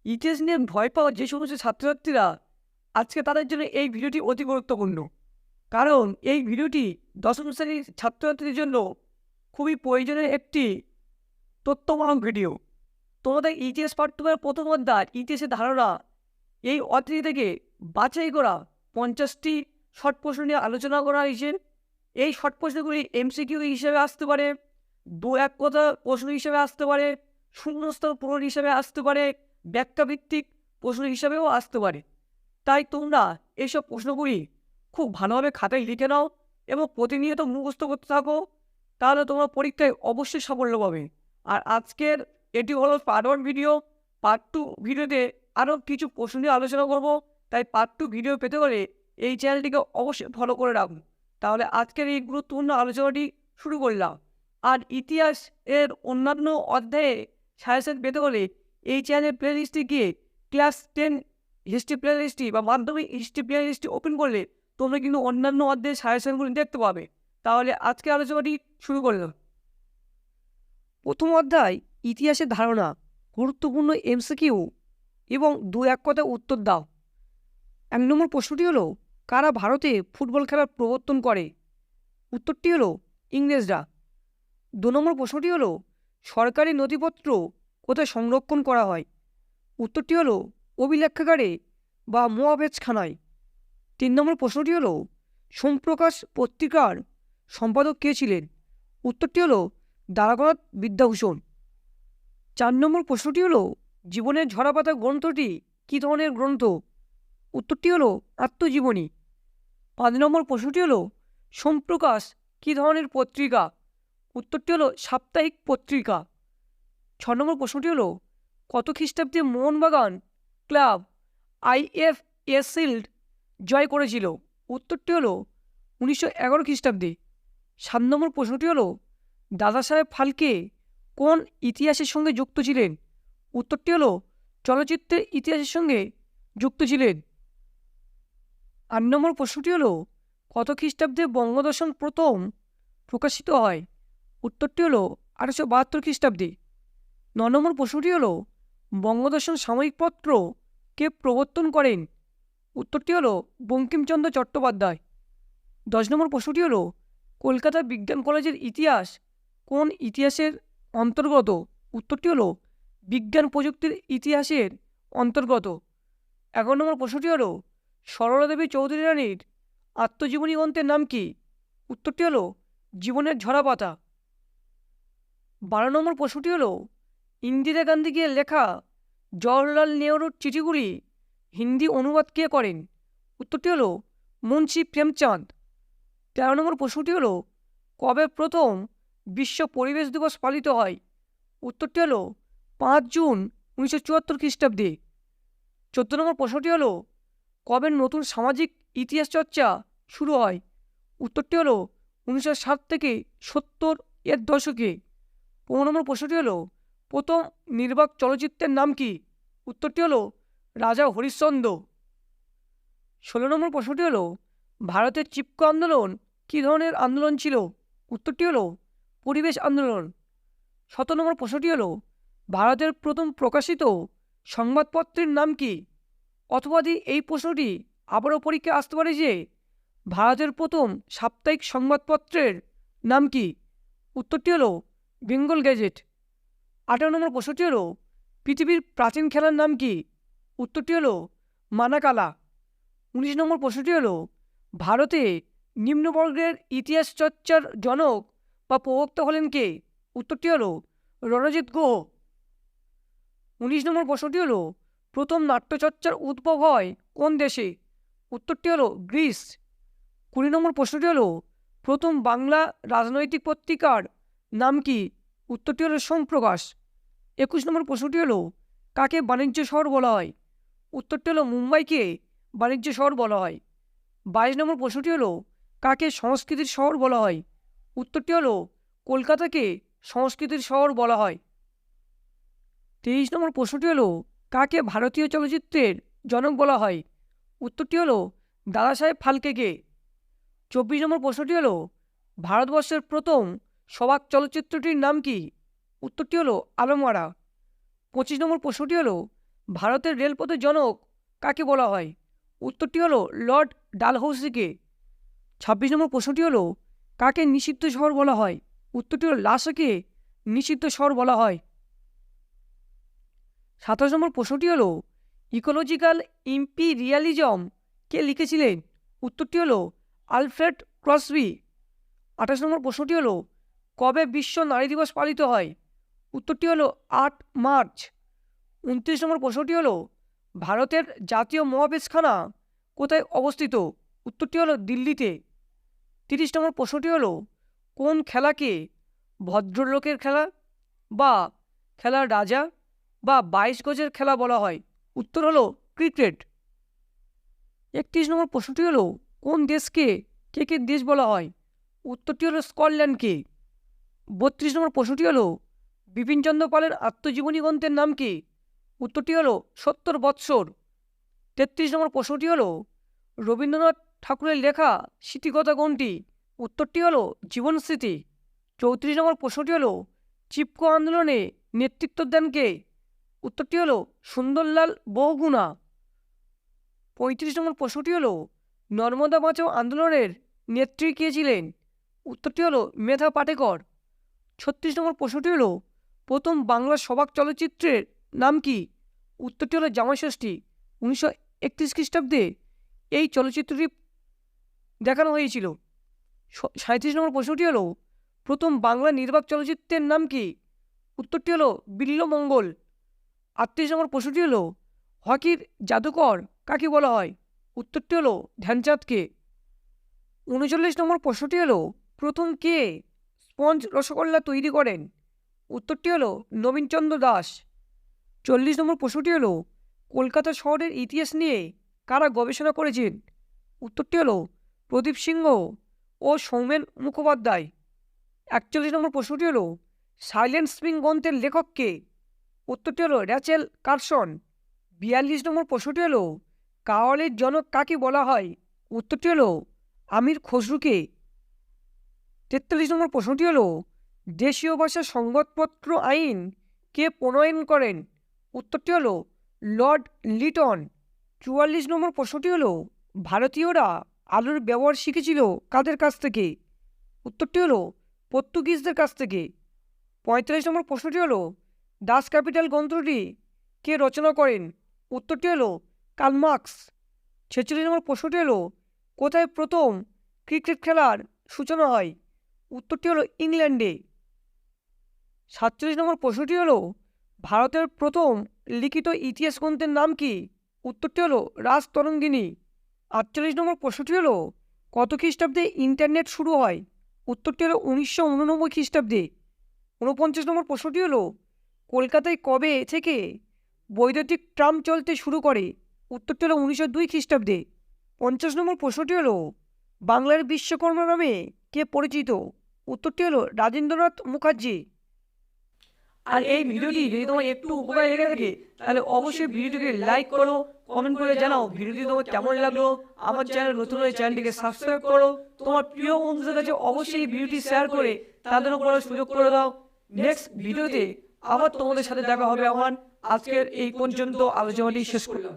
ইতিহাস নিয়ে ভয় পাওয়া যে সমস্ত ছাত্রছাত্রীরা, আজকে তাদের জন্য এই ভিডিওটি অতি গুরুত্বপূর্ণ। কারণ এই ভিডিওটি দশম শ্রেণীর ছাত্রছাত্রীদের জন্য খুবই প্রয়োজনীয় একটি তথ্যমূলক ভিডিও। তোমাদের ইতিহাস পাঠ্যক্রমের প্রথম অধ্যায় ইতিহাসের ধারণা, এই অধ্যায় থেকে বাছাই করা 50টি শর্ট প্রশ্ন নিয়ে আলোচনা করা হয়েছে। এই শর্ট প্রশ্নগুলি এমসিকিউ হিসেবে আসতে পারে, দু এক কথা প্রশ্ন হিসেবে আসতে পারে, শূন্যস্থান পূরণ হিসেবে আসতে পারে, ব্যাখ্যাভিত্তিক প্রশ্ন হিসাবেও আসতে পারে। তাই তোমরা এইসব প্রশ্নগুলি খুব ভালোভাবে খাতায় লিখে নাও এবং প্রতিনিয়ত মুখস্থ করতে থাকো, তাহলে তোমরা পরীক্ষায় অবশ্যই সাফল্য পাবে। আর আজকের এটি হলো পার্ট 1 ভিডিও। পার্ট 2 ভিডিওতে আরও কিছু প্রশ্ন নিয়ে আলোচনা করব। তাই পার্ট 2 ভিডিও পেতে হলে এই চ্যানেলটিকে অবশ্যই ফলো করে রাখুন। তাহলে আজকের এই গুরুত্বপূর্ণ আলোচনাটি শুরু করলাম। আর ইতিহাস এর অন্যান্য অধ্যায়ে সাজেশন পেতে হলে এই চ্যানেলের প্লেলিস্টে গিয়ে ক্লাস 10 হিস্ট্রি প্লেলিস্টটি বা মাধ্যমিক হিস্ট্রি প্লেলিস্টটি ওপেন করলে তোমরা কিন্তু অন্যান্য অধ্যায়ের সাজেশনগুলি দেখতে পাবে। তাহলে আজকে আলোচনাটি শুরু করলাম। প্রথম অধ্যায় ইতিহাসের ধারণা, গুরুত্বপূর্ণ এমসিকিউ এবং দু এক কথা উত্তর দাও। 1 নম্বর প্রশ্নটি হলো, কারা ভারতে ফুটবল খেলার প্রবর্তন করে? উত্তরটি হলো ইংরেজরা। 2 নম্বর প্রশ্নটি হলো, সরকারি নথিপত্র কোথায় সংরক্ষণ করা হয়? উত্তরটি হলো অভিলেখাগারে বা মোয়াবেজখানায়। 3 নম্বর প্রশ্নটি হলো, সোমপ্রকাশ পত্রিকার সম্পাদক কে ছিলেন? উত্তরটি হলো দ্বারকানাথ বিদ্যাভূষণ। 4 নম্বর প্রশ্নটি হলো, জীবনের ঝরাপাতা গ্রন্থটি কী ধরনের গ্রন্থ? উত্তরটি হলো আত্মজীবনী। 5 নম্বর প্রশ্নটি হলো, সোমপ্রকাশ কী ধরনের পত্রিকা? উত্তরটি হলো সাপ্তাহিক পত্রিকা। 6 নম্বর প্রশ্নটি হলো, কত খ্রিস্টাব্দে মোহনবাগান ক্লাব আইএফএ শিল্ড জয় করেছিল? উত্তরটি হলো 1911 খ্রিস্টাব্দে। 7 নম্বর প্রশ্নটি হলো, দাদা সাহেব ফালকে কোন ইতিহাসের সঙ্গে যুক্ত ছিলেন? উত্তরটি হলো চলচ্চিত্রের ইতিহাসের সঙ্গে যুক্ত ছিলেন। 8 নম্বর প্রশ্নটি হলো, কত খ্রিস্টাব্দে বঙ্গদর্শন প্রথম প্রকাশিত হয়? উত্তরটি হলো 1872 খ্রিস্টাব্দে। 9 নম্বর প্রশ্নটি হলো, বঙ্গদর্শন সাময়িক পত্র কে প্রবর্তন করেন? উত্তরটি হলো বঙ্কিমচন্দ্র চট্টোপাধ্যায়। 10 নম্বর প্রশ্নটি হলো, কলকাতা বিজ্ঞান কলেজের ইতিহাস কোন ইতিহাসের অন্তর্গত? উত্তরটি হলো বিজ্ঞান প্রযুক্তির ইতিহাসের অন্তর্গত। 11 নম্বর প্রশ্নটি হলো, সরলা দেবী চৌধুরী রানীর আত্মজীবনী গ্রন্থের নাম কি? উত্তরটি হলো জীবনের ঝরাপাতা। 12 নম্বর প্রশ্নটি হলো, ইন্দিরা গান্ধীকে লেখা জওহরলাল নেহরুর চিঠিগুলি হিন্দি অনুবাদ কে করেন? উত্তরটি হলো মুন্সি প্রেমচাঁদ। 13 নম্বর প্রশ্নটি হলো, কবে প্রথম বিশ্ব পরিবেশ দিবস পালিত হয়? উত্তরটি হলো 5 জুন 1974 খ্রিস্টাব্দে। 14 নম্বর প্রশ্নটি হলো, কবে নতুন সামাজিক ইতিহাস চর্চা শুরু হয়? উত্তরটি হলো 1960 থেকে 70 এর দশকে। 15 নম্বর প্রশ্নটি হলো, প্রথম নির্বাক চলচ্চিত্রের নাম কি? উত্তরটি হলো রাজা হরিশ্চন্দ্র। 16 নম্বর প্রশ্নটি হলো, ভারতের চিপকো আন্দোলন কী ধরনের আন্দোলন ছিল? উত্তরটি হলো পরিবেশ আন্দোলন। 17 নম্বর প্রশ্নটি হলো, ভারতের প্রথম প্রকাশিত সংবাদপত্রের নাম কি? অথবা এই প্রশ্নটি আবারও পরীক্ষায় আসতে পারে যে, ভারতের প্রথম সাপ্তাহিক সংবাদপত্রের নাম কি? উত্তরটি হলো বেঙ্গল গেজেট। 18 নম্বর প্রশ্নটি হলো, পৃথিবীর প্রাচীন খেলার নাম কি? উত্তরটি হলো মানাকালা। 19 নম্বর প্রশ্নটি হলো, ভারতে নিম্নবর্গের ইতিহাস চর্চার জনক বা প্রবক্তা হলেন কে? উত্তরটি হলো রণজিৎ গুহ। 19 নম্বর প্রশ্নটি হলো, প্রথম নাট্যচর্চার উদ্ভব হয় কোন দেশে? উত্তরটি হলো গ্রিস। 20 নম্বর প্রশ্নটি হলো, প্রথম বাংলা রাজনৈতিক পত্রিকার নাম কি? উত্তরটি হলো সোমপ্রকাশ। 21 নম্বর প্রশ্নটি হলো, কাকে বাণিজ্য শহর বলা হয়? উত্তরটি হলো মুম্বাইকে বাণিজ্য শহর বলা হয়। 22 নম্বর প্রশ্নটি হলো, কাকে সংস্কৃতির শহর বলা হয়? উত্তরটি হলো কলকাতাকে সংস্কৃতির শহর বলা হয়। 23 নম্বর প্রশ্নটি হলো, কাকে ভারতীয় চলচ্চিত্রের জনক বলা হয়? উত্তরটি হলো দাদা সাহেব ফালকেকে। 24 নম্বর প্রশ্নটি হলো, ভারতবর্ষের প্রথম সবাক চলচ্চিত্রটির নাম কি? উত্তরটি হলো আলমআরা। 25 নম্বর প্রশ্নটি হলো, ভারতের রেলপথের জনক কাকে বলা হয়? উত্তরটি হলো লর্ড ডালহৌসিকে। 26 নম্বর প্রশ্নটি হলো কাকে নিষিদ্ধ শহর বলা হয়? উত্তরটি হলো লাসাকে নিষিদ্ধ শহর বলা হয়। 27 নম্বর প্রশ্নটি হলো ইকোলজিক্যাল ইম্পিরিয়ালিজম কে লিখেছিলেন? উত্তরটি হলো আলফ্রেড ক্রসবি। 28 নম্বর প্রশ্নটি হলো কবে বিশ্ব নারী দিবস পালিত হয়? উত্তরটি হলো 8 মার্চ। 29 নম্বর প্রশ্নটি হলো ভারতের জাতীয় মহাবেশখানা কোথায় অবস্থিত? উত্তরটি হলো দিল্লিতে। 30 নম্বর প্রশ্নটি হলো কোন খেলাকে ভদ্রলোকের খেলা বা খেলার রাজা বা 22 গজের খেলা বলা হয়? উত্তর হলো ক্রিকেট। 31 নম্বর প্রশ্নটি হলো কোন দেশকে কেকের দেশ বলা হয়? উত্তরটি হলো স্কটল্যান্ডকে। 32 নম্বর প্রশ্নটি হলো বিপিনচন্দ্র পালের আত্মজীবনী গ্রন্থের নাম কি? উত্তরটি হলো 70 বৎসর। 33 নম্বর প্রশ্নটি হলো রবীন্দ্রনাথ ঠাকুরের লেখা স্মৃতিকথা কোনটি? উত্তরটি হলো জীবনস্মৃতি। 34 নম্বর প্রশ্নটি হলো চিপকো আন্দোলনে নেতৃত্ব দেন কে? উত্তরটি হলো সুন্দরলাল বহুগুণা। 35 নম্বর প্রশ্নটি হলো নর্মদা বাঁচাও আন্দোলনের নেত্রী কে ছিলেন? উত্তরটি হলো মেধা পাটেকর। 36 নম্বর প্রশ্নটি হলো প্রথম বাংলা সবাক চলচ্চিত্রের নাম কি? উত্তরটি হলো জামাইষষ্ঠী। 1931 খ্রিস্টাব্দে এই চলচ্চিত্রটি দেখানো হয়েছিল। 37 নম্বর প্রশ্নটি হলো প্রথম বাংলা নির্বাক চলচ্চিত্রের নাম কি? উত্তরটি হলো বিল্লমঙ্গল। 38 নম্বর প্রশ্নটি হলো হকির জাদুকর কাকে বলা হয়? উত্তরটি হলো ধ্যানচাঁদকে। 39 নম্বর প্রশ্নটি হলো প্রথম কে স্পঞ্জ রসগোল্লা তৈরি করেন? উত্তরটি হলো নবীনচন্দ্র দাস। 40 নম্বর প্রশ্নটি হলো কলকাতা শহরের ইতিহাস নিয়ে কারা গবেষণা করেছেন? উত্তরটি হলো প্রদীপ সিংহ ও সৌমেন মুখোপাধ্যায়। 41 নম্বর প্রশ্নটি হলো সাইলেন্ট স্প্রিং গ্রন্থের লেখক কে? উত্তরটি হলো র্যাচেল কার্সন। 42 নম্বর প্রশ্নটি হলো কাওয়ালের জনক কাকে বলা হয়? উত্তরটি হলো আমির খসরুকে। 43 নম্বর প্রশ্নটি হলো দেশীয় ভাষা সংবাদপত্র আইন কে প্রণয়ন করেন? উত্তরটি হলো লর্ড লিটন। 44 নম্বর প্রশ্নটি হলো ভারতীয়রা আলুর ব্যবহার শিখেছিল কাদের কাছ থেকে? উত্তরটি হলো পর্তুগিজদের কাছ থেকে। 45 নম্বর প্রশ্নটি হলো দাস ক্যাপিটাল গ্রন্থটি কে রচনা করেন? উত্তরটি হলো কার্ল মার্কস। 46 নম্বর প্রশ্নটি হলো কোথায় প্রথম ক্রিকেট খেলার সূচনা হয়? উত্তরটি হলো ইংল্যান্ডে। 47 নম্বর প্রশ্নটি হলো ভারতের প্রথম লিখিত ইতিহাস গ্রন্থের নাম কি? উত্তরটি হলো রাজতরঙ্গিনী। 48 নম্বর প্রশ্নটি হলো কত খ্রিস্টাব্দে ইন্টারনেট শুরু হয়? উত্তরটি হলো 1989 খ্রিস্টাব্দে। 49 নম্বর প্রশ্নটি হলো কলকাতায় কবে থেকে বৈদ্যুতিক ট্রাম চলতে শুরু করে? উত্তরটি হলো 1902 খ্রিস্টাব্দে। 50 নম্বর প্রশ্নটি হলো বাংলার বিশ্বকর্মা নামে কে পরিচিত? উত্তরটি হলো রাজেন্দ্রনাথ মুখার্জি। আর এই ভিডিওটি যদি তোমার একটু উপকার লেগে থাকে তাহলে অবশ্যই ভিডিওটিকে লাইক করো, কমেন্ট করে জানাও ভিডিওটি তোমার কেমন লাগলো। আমার চ্যানেল নতুন হয়ে চ্যানেলটিকে সাবস্ক্রাইব করো। তোমার প্রিয় বন্ধুদের কাছে অবশ্যই ভিডিওটি শেয়ার করে তাদের উপর সুযোগ করে দাও। নেক্সট ভিডিওতে আবার তোমাদের সাথে দেখা হবে। আজকের এই পর্যন্ত আলোচনাটি শেষ করলাম।